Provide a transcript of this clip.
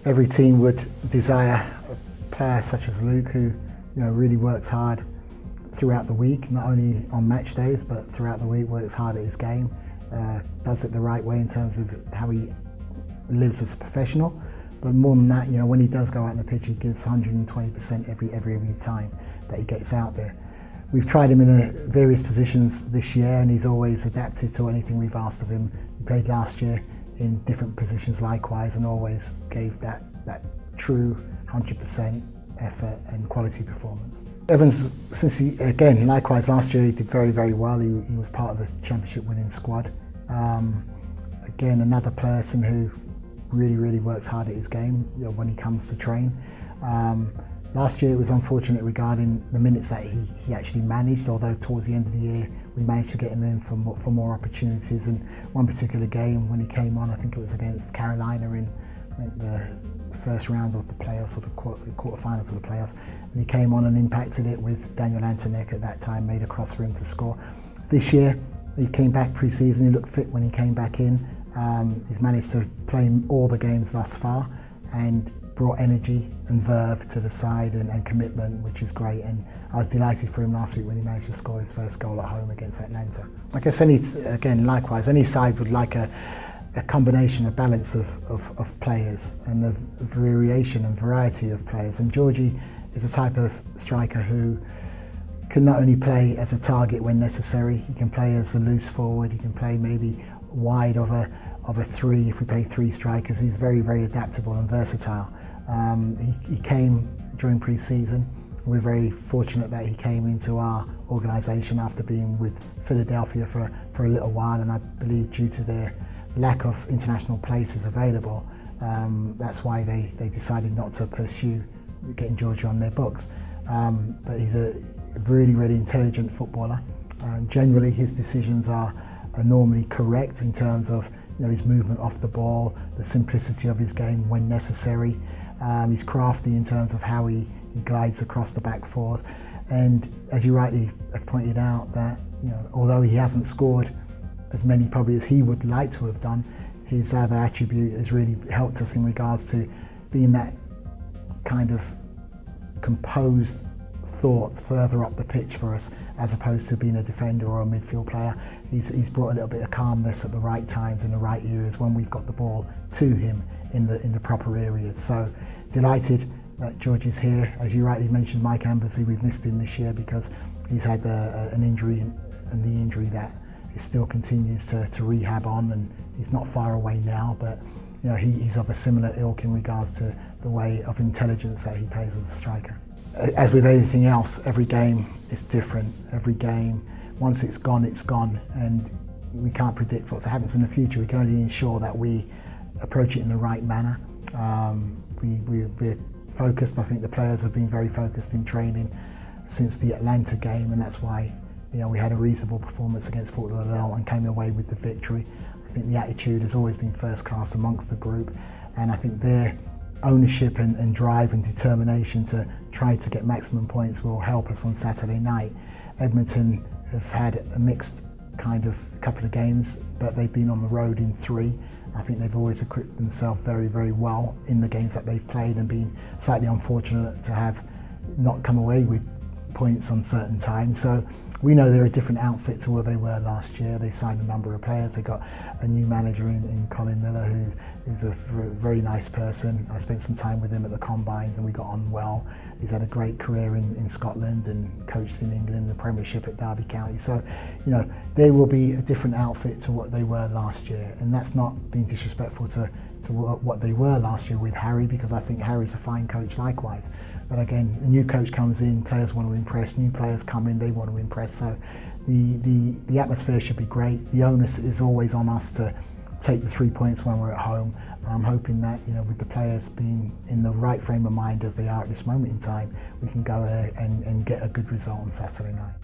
Every team would desire a player such as Luke, who really works hard throughout the week, not only on match days but throughout the week, works hard at his game, does it the right way in terms of how he lives as a professional. But more than that, when he does go out on the pitch, he gives 120% every time that he gets out there. We've tried him in various positions this year, and he's always adapted to anything we've asked of him. He played last year in different positions likewise, and always gave that true 100% effort and quality performance. Evans, again, likewise last year he did very well. He was part of the championship winning squad. Again, another person who really works hard at his game when he comes to train. Last year it was unfortunate regarding the minutes that he actually managed, although towards the end of the year we managed to get him in for more opportunities. And one particular game when he came on, I think it was against Carolina in the first round of the playoffs, or the quarterfinals of the playoffs, and he came on and impacted it with Daniel Antonek at that time, made a cross for him to score. This year he came back pre-season, he looked fit when he came back in. He's managed to play all the games thus far and brought energy and verve to the side and commitment, which is great. And I was delighted for him last week when he managed to score his first goal at home against Atlanta. I guess likewise, any side would like a combination, a balance of players and a variation and variety of players. And Georgie is a type of striker who can not only play as a target when necessary, he can play as the loose forward, he can play maybe wide of a three if we play three strikers. He's very adaptable and versatile. He came during pre-season. We're very fortunate that he came into our organisation after being with Philadelphia for a little while, and I believe due to their lack of international places available, that's why they decided not to pursue getting Georgie on their books. But he's a really intelligent footballer. Generally his decisions are normally correct in terms of his movement off the ball, the simplicity of his game when necessary. He's crafty in terms of how he glides across the back fours. And as you rightly have pointed out, that although he hasn't scored as many probably as he would like to have done, his other attribute has really helped us in regards to being that kind of composed thought further up the pitch for us, as opposed to being a defender or a midfield player. He's brought a little bit of calmness at the right times in the right areas when we've got the ball to him in the proper areas. So delighted that George is here. As you rightly mentioned, Mike Ambersley, we've missed him this year because he's had an injury, and the injury that he still continues to rehab on, and he's not far away now, but he's of a similar ilk in regards to the way of intelligence that he plays as a striker. As with anything else, every game is different. Every game, once it's gone, and we can't predict what happens in the future. We can only ensure that we approach it in the right manner. We're focused. I think the players have been very focused in training since the Atlanta game, and that's why we had a reasonable performance against Fort Lauderdale and came away with the victory. I think the attitude has always been first class amongst the group, and I think their ownership and drive and determination to try to get maximum points will help us on Saturday night. Edmonton have had a mixed kind of couple of games, but they've been on the road in 3. I think they've always equipped themselves very well in the games that they've played, and been slightly unfortunate to have not come away with points on certain times. So we know they're a different outfit to what they were last year. They signed a number of players. They got a new manager in Colin Miller, who is a very nice person. I spent some time with him at the Combines and we got on well. He's had a great career in Scotland and coached in England in the Premiership at Derby County. So, they will be a different outfit to what they were last year. And that's not being disrespectful to what they were last year with Harry, because I think Harry's a fine coach likewise. But again, a new coach comes in, players want to impress, new players come in, they want to impress. So the atmosphere should be great. The onus is always on us to take the 3 points when we're at home. I'm hoping that with the players being in the right frame of mind as they are at this moment in time, we can go there and get a good result on Saturday night.